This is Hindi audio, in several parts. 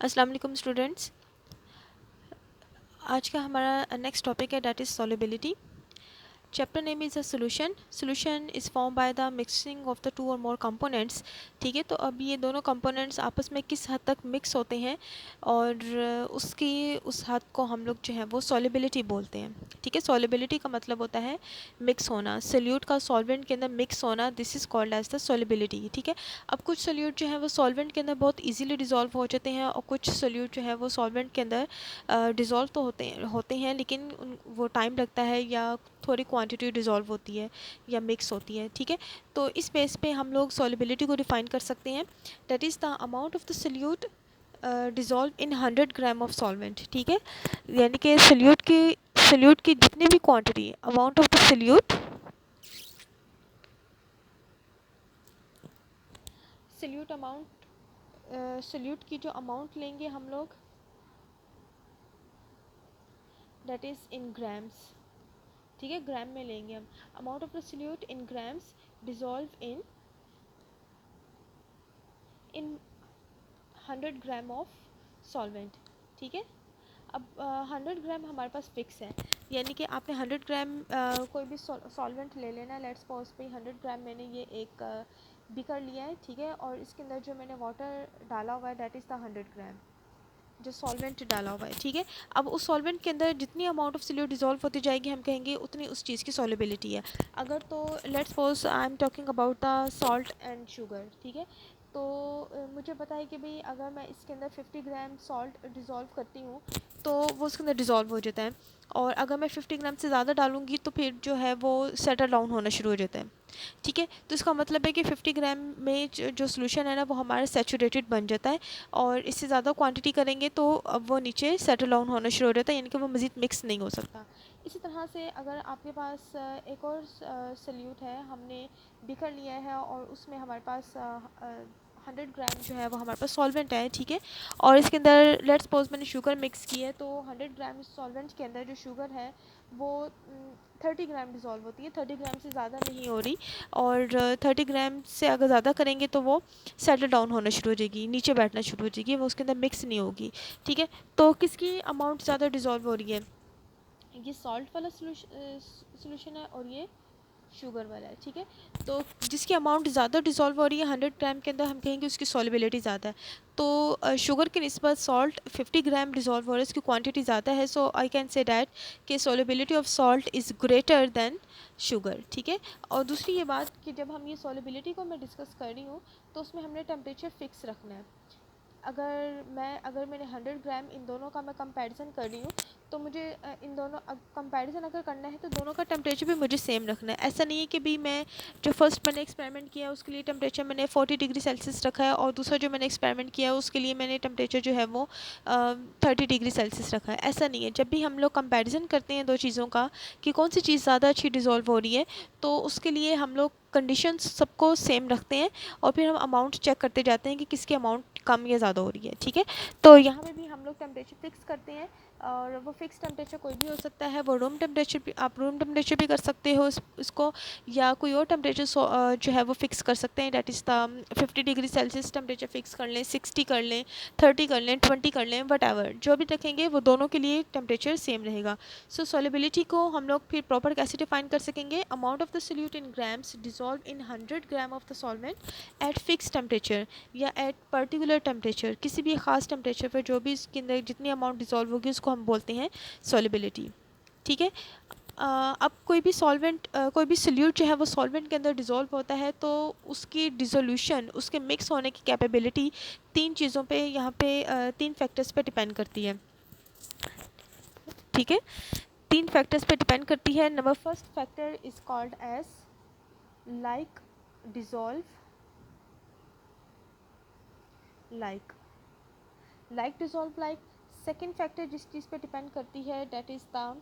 अस्सलाम वालेकुम स्टूडेंट्स। आज का हमारा नेक्स्ट टॉपिक है that is solubility. Chapter name is a solution. Solution is form by the mixing of the two और मोर कंपोनेंट्स। ठीक है, तो अब ये दोनों कंपोनेंट्स आपस में किस हद तक मिक्स होते हैं और उसकी उस हद को हम लोग जो है वो सॉलिबिलिटी बोलते हैं। ठीक है, सॉलिबिलिटी का मतलब होता है मिक्स होना, सोल्यूट का सॉल्वेंट के अंदर मिक्स होना, this is called as the solubility. ठीक है, अब कुछ सोल्यूट जो है वो सॉल्वेंट के अंदर बहुत ईजीली डिज़ोल्व हो जाते हैं और कुछ सोल्यूट जो है वो सॉल्वेंट के अंदर डिज़ोल्व तो होते हैं लेकिन वो टाइम लगता है या थोड़ी क्वांटिटी डिज़ोल्व होती है या मिक्स होती है। ठीक है, तो इस बेस पे हम लोग सॉलिबिलिटी को डिफ़ाइन कर सकते हैं। That is the amount of the solute dissolve in 100 gram of solvent. ठीक है, यानी कि सोल्यूट की जितनी भी quantity, amount of the solute amount, solute की जो अमाउंट लेंगे हम लोग, दैट इज़ इन ग्राम्स। ठीक है, ग्राम में लेंगे हम। Amount of the solute in grams dissolve in 100 gram of solvent. ठीक है, अब 100 ग्राम हमारे पास फिक्स है, यानी कि आपने 100 ग्राम कोई भी सॉल्वेंट ले लेना। लेट्स सपोज पे 100 ग्राम मैंने ये एक बीकर लिया है। ठीक है, और इसके अंदर जो मैंने वाटर डाला हुआ है दैट इज़ द 100 ग्राम जो सॉल्वेंट डाला हुआ है। ठीक है, अब उस सॉल्वेंट के अंदर जितनी अमाउंट ऑफ सोल्यूट डिज़ोल्व होती जाएगी हम कहेंगे उतनी उस चीज़ की सॉलिबिलिटी है। अगर तो let's suppose I am talking about the salt and sugar. ठीक है, तो मुझे पता है कि भाई अगर मैं इसके अंदर 50 ग्राम सॉल्ट डिज़ोल्व करती हूँ तो वो उसके अंदर डिज़ोल्व हो जाता है, और अगर मैं 50 ग्राम से ज़्यादा डालूँगी तो फिर जो है वो सेटल डाउन होना शुरू हो जाता है। ठीक है, तो इसका मतलब है कि 50 ग्राम में जो सोल्यूशन है ना वो हमारा सेचूरेटेड बन जाता है, और इससे ज़्यादा क्वांटिटी करेंगे तो अब वो नीचे सेटल डाउन होना शुरू हो जाता है, यानी कि वो मज़ीद मिक्स नहीं हो सकता। इसी तरह से अगर आपके पास एक और सल्यूट है, हमने बिकर लिया है और उसमें हमारे पास 100 ग्राम जो है वो हमारे पास सॉल्वेंट है। ठीक है, और इसके अंदर लेट्स सपोज मैंने शुगर मिक्स की है, तो 100 ग्राम सॉल्वेंट के अंदर जो शुगर है वो 30 ग्राम डिज़ोल्व होती है, 30 ग्राम से ज़्यादा नहीं हो रही। और 30 ग्राम से अगर ज़्यादा करेंगे तो वो सेटल डाउन होना शुरू हो जाएगी, नीचे बैठना शुरू हो जाएगी, वो उसके अंदर मिक्स नहीं होगी। ठीक है, तो किसकी अमाउंट ज़्यादा डिज़ोल्व हो रही है? ये सॉल्ट वाला सोल्यूशन है और ये शुगर वाला है। ठीक है, तो जिसकी अमाउंट ज़्यादा डिज़ोल्व हो रही है 100 ग्राम के अंदर हम कहेंगे उसकी सॉलिबिलिटी ज़्यादा है। तो शुगर की निस्बत सॉल्ट 50 ग्राम डिज़ोल्व हो रहा है, इसकी क्वांटिटी ज़्यादा है, सो आई कैन से डैट कि solubility of salt is greater than sugar. ठीक है, और दूसरी ये बात कि जब हम ये सॉलिबिलिटी को मैं डिस्कस कर रही हूँ तो उसमें हमने टेम्परेचर फ़िक्स रखना है। अगर मैंने 100 ग्राम इन दोनों का मैं कंपैरिजन कर रही हूँ तो मुझे इन दोनों कंपैरिजन अगर करना है तो दोनों का टेम्परेचर भी मुझे सेम रखना है। ऐसा नहीं है कि भी मैं जो फर्स्ट मैंने एक्सपेरिमेंट किया उसके लिए टेम्परेचर मैंने 40 डिग्री सेल्सियस रखा है और दूसरा जो मैंने एक्सपेरिमेंट किया उसके लिए मैंने टेम्परेचर जो है वो 30 डिग्री सेल्सियस रखा है। ऐसा नहीं है, जब भी हम लोग कंपेरिजन करते हैं दो चीज़ों का कि कौन सी चीज़ ज़्यादा अच्छी डिज़ोल्व हो रही है, तो उसके लिए हम लोग कंडीशंस सबको सेम रखते हैं और फिर हम अमाउंट चेक करते जाते हैं कि किसकी अमाउंट कम या ज़्यादा हो रही है। ठीक है, तो यहाँ पे भी हम लोग टेम्परेचर फिक्स करते हैं, और वो फिक्स टेम्परेचर कोई भी हो सकता है। वो रूम टेम्परेचर भी, आप रूम टेम्परेचर भी कर सकते हो इसको, या कोई और टेम्परेचर जो है वो फिक्स कर सकते हैं। That is the 50 degree Celsius temperature fix कर लें, 60 कर लें, 30 कर लें, 20 कर लें, वट एवर जो भी रखेंगे वो दोनों के लिए टेम्परेचर सेम रहेगा। सो सॉलिबिलिटी को हम लोग फिर प्रॉपर कैसे डिफाइन कर सकेंगे? Amount of the solute in grams dissolve in 100 gram of the solvent eight fix temperature या एट पर्टिकुलर टेम्परेचर, किसी भी ख़ास टेम्परेचर पर जो भी इसके अंदर जितनी अमाउंट डिज़ोल्व होगी उसको हम बोलते हैं सॉलिबिलिटी। ठीक है, अब कोई भी सोल्यूट जो है वो सॉल्वेंट के अंदर डिज़ोल्व होता है तो उसकी डिज़ोल्यूशन, उसके मिक्स होने की कैपेबिलिटी तीन चीज़ों पे यहाँ पे तीन फैक्टर्स पे डिपेंड करती है। ठीक है, तीन फैक्टर्स पे डिपेंड करती है। Number first factor is called as like dissolve, like dissolve like. Second factor जिस चीज़ पे डिपेंड करती है that is the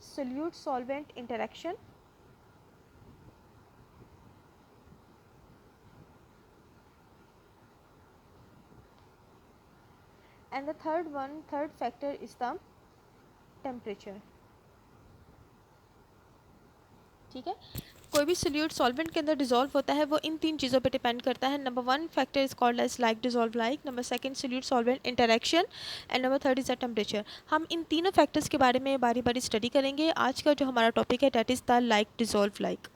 solute solvent interaction. And the third factor is the temperature. ठीक है, कोई भी सोल्यूट सॉल्वेंट के अंदर डिजोल्व होता है वो इन 3 चीज़ों पे डिपेंड करता है। Number 1 factor is called as like dissolve like, number 2 solute solvent interaction and number 3 is the temperature. हम इन तीनों फैक्टर्स के बारे में बारी बारी स्टडी करेंगे। आज का जो हमारा टॉपिक है that is the like dissolve like.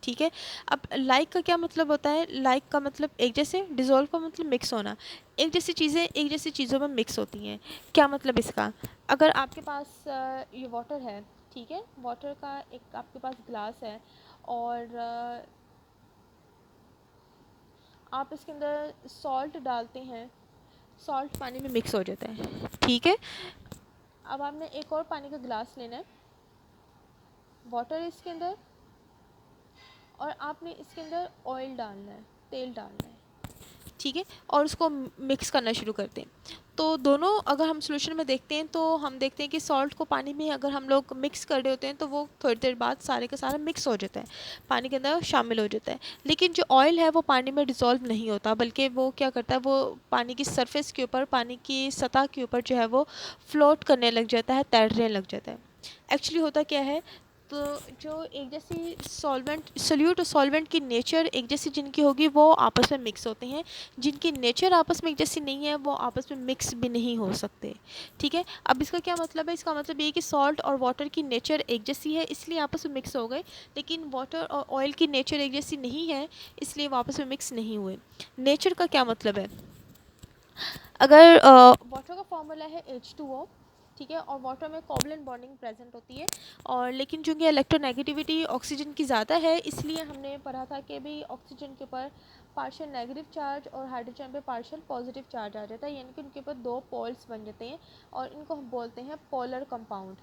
ठीक है, अब लाइक का क्या मतलब होता है? लाइक का मतलब एक जैसे, डिजोल्व का मतलब मिक्स होना। एक जैसी चीज़ें एक जैसी चीज़ों में मिक्स होती हैं। क्या मतलब इसका? अगर आपके पास ये वाटर है, ठीक है, वाटर का एक आपके पास ग्लास है और आप इसके अंदर सॉल्ट डालते हैं, सॉल्ट पानी में मिक्स हो जाता है, ठीक है। अब आपने एक और पानी का ग्लास लेना है, वाटर है इसके अंदर और आपने इसके अंदर ऑयल डालना है, तेल डालना है, ठीक है, और उसको मिक्स करना शुरू करते हैं। तो दोनों अगर हम सोल्यूशन में देखते हैं तो हम देखते हैं कि सॉल्ट को पानी में अगर हम लोग मिक्स कर रहे होते हैं तो वो थोड़ी देर बाद सारे का सारा मिक्स हो जाता है, पानी के अंदर शामिल हो जाता है। लेकिन जो ऑयल है वो पानी में डिज़ोल्व नहीं होता, बल्कि वो क्या करता है, वो पानी की सरफेस के ऊपर, पानी की सतह के ऊपर जो है वो फ्लोट करने लग जाता है, तैरने लग जाता है। एक्चुअली होता क्या है, तो जो एक जैसी सॉल्वेंट, सोल्यूट और सॉल्वेंट की नेचर एक जैसी जिनकी होगी वो आपस में मिक्स होते हैं, जिनकी नेचर आपस में एक जैसी नहीं है वो आपस में मिक्स भी नहीं हो सकते, ठीक है। अब इसका क्या मतलब है? इसका मतलब ये कि सॉल्ट और वाटर की नेचर एक जैसी है इसलिए आपस में मिक्स हो गए, लेकिन वाटर और ऑयल की नेचर एक जैसी नहीं है इसलिए वो आपस में मिक्स नहीं हुए। नेचर का क्या मतलब है? अगर वाटर का फॉर्मूला है H2O, ठीक है, और वाटर में कोवलेंट बॉन्डिंग प्रेजेंट होती है, और लेकिन चूँकि इलेक्ट्रोनेगेटिविटी ऑक्सीजन की ज़्यादा है इसलिए हमने पढ़ा था कि भी ऑक्सीजन के ऊपर पार्शियल नेगेटिव चार्ज और हाइड्रोजन पे पार्शियल पॉजिटिव चार्ज आ जाता है, यानी कि उनके ऊपर 2 पोल्स बन जाते हैं और इनको हम बोलते हैं पोलर कंपाउंड,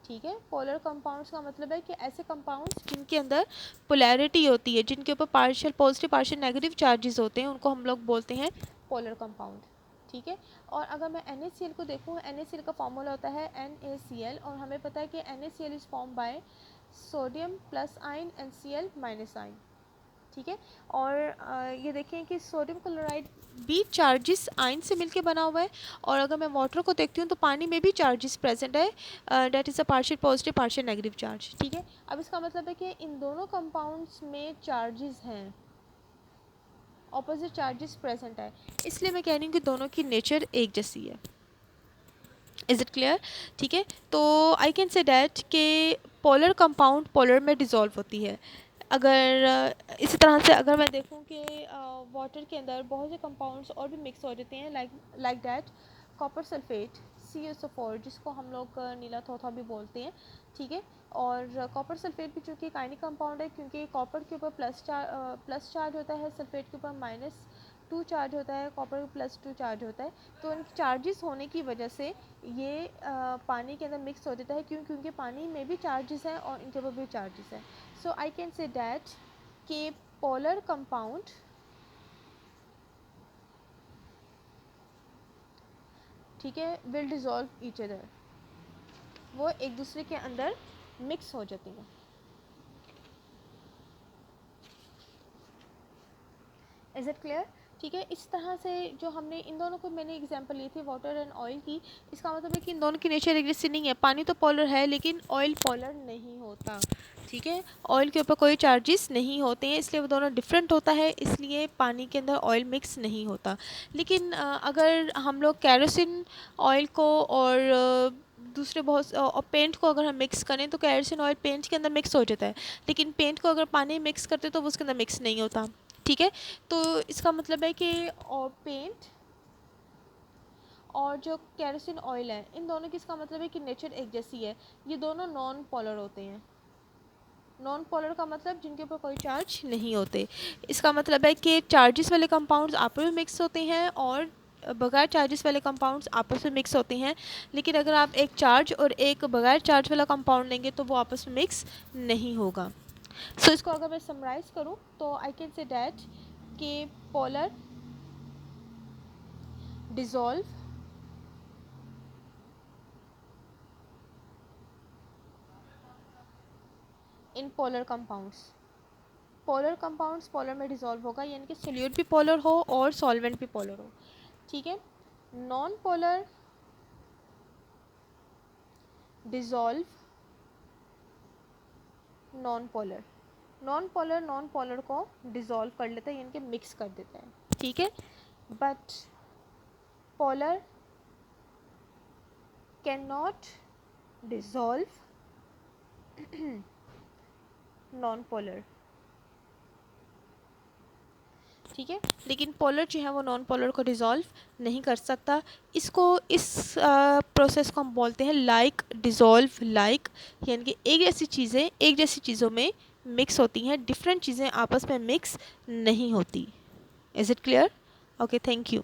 ठीक है। पोलर कंपाउंड्स का मतलब है कि ऐसे कंपाउंड्स जिनके अंदर पोलैरिटी होती है, जिनके ऊपर partial positive partial negative charges होते हैं, उनको हम लोग बोलते हैं पोलर कंपाउंड, ठीक है। और अगर मैं NaCl को देखूँ, NaCl का फॉर्मूला होता है NaCl, और हमें पता है कि NaCl is form by sodium plus ion and Cl minus ion, ठीक है। और ये देखें कि सोडियम क्लोराइड भी चार्जेस आयन से मिलके बना हुआ है, और अगर मैं वाटर को देखती हूँ तो पानी में भी चार्जेस प्रेजेंट है, that is a partial positive partial negative charge, ठीक है। अब इसका मतलब है कि इन दोनों कंपाउंड्स में चार्जेस हैं, ऑपोजिट चार्जेस प्रेजेंट है, इसलिए मैं कह रही हूँ कि दोनों की नेचर एक जैसी है। Is it clear? ठीक है, तो आई कैन से डैट के पोलर कंपाउंड पोलर में डिज़ोल्व होती है। अगर इसी तरह से अगर मैं देखूं कि वाटर के अंदर बहुत से कंपाउंड्स और भी मिक्स हो जाते हैं, like that copper sulphate CuSO4, जिसको हम लोग नीला थोथा भी बोलते हैं, ठीक है। और कॉपर सल्फेट भी चूँकि काइनिक कंपाउंड है, क्योंकि कॉपर के ऊपर प्लस चार्ज होता है, सल्फेट के ऊपर -2 चार्ज होता है, कॉपर +2 चार्ज होता है, तो इन चार्जेस होने की वजह से ये पानी के अंदर मिक्स हो जाता है, क्योंकि पानी में भी चार्जेस हैं और इनके ऊपर भी चार्जेस हैं। So I can say that कि polar compound ठीक है will dissolve each other, वो एक दूसरे के अंदर मिक्स हो जाती हैं। Is it clear? ठीक है, इस तरह से जो हमने इन दोनों को मैंने एग्जांपल ली थी वाटर एंड ऑयल की, इसका मतलब है कि इन दोनों की नेचर एक जैसी नहीं है। पानी तो पोलर है लेकिन ऑयल पोलर नहीं होता, ठीक है। ऑयल के ऊपर कोई चार्जेस नहीं होते हैं इसलिए वो दोनों डिफरेंट होता है, इसलिए पानी के अंदर ऑयल मिक्स नहीं होता। लेकिन अगर हम लोग कैरोसिन ऑयल को और दूसरे बहुत और पेंट को अगर हम मिक्स करें तो कैरोसिन ऑयल पेंट के अंदर मिक्स हो जाता है, लेकिन पेंट को अगर पानी में मिक्स करते तो वो उसके अंदर मिक्स नहीं होता, ठीक है। तो इसका मतलब है कि और पेंट और जो कैरोसिन ऑयल है, इन दोनों की इसका मतलब है कि नेचर एक जैसी है, ये दोनों नॉन पोलर होते हैं। नॉन पोलर का मतलब जिनके ऊपर कोई चार्ज नहीं होते। इसका मतलब है कि चार्जेस वाले कंपाउंड्स आपस में मिक्स होते हैं और बगैर चार्जेस वाले कंपाउंड्स आपस में मिक्स होते हैं। लेकिन अगर आप एक चार्ज और एक बगैर चार्ज वाला कंपाउंड लेंगे तो वो आपस में मिक्स नहीं होगा। सो इसको अगर मैं समराइज़ करूँ तो आई कैन से डैट कि polar dissolve in polar compounds। Polar compounds polar में डिसॉल्व होगा, यानी कि सोल्यूट भी पोलर हो और सॉल्वेंट भी पोलर हो, ठीक है। Non polar dissolve non polar. Non polar को डिसॉल्व कर लेता है, यानी कि मिक्स कर देता है, ठीक है। But polar can not dissolve non polar, ठीक है। लेकिन पोलर जो है वो नॉन पोलर को डिसॉल्व नहीं कर सकता। इसको इस प्रोसेस को हम बोलते हैं लाइक डिसॉल्व लाइक, यानी कि एक जैसी चीज़ों में मिक्स होती हैं, डिफरेंट चीज़ें आपस में मिक्स नहीं होती। Is it clear? Okay, thank you.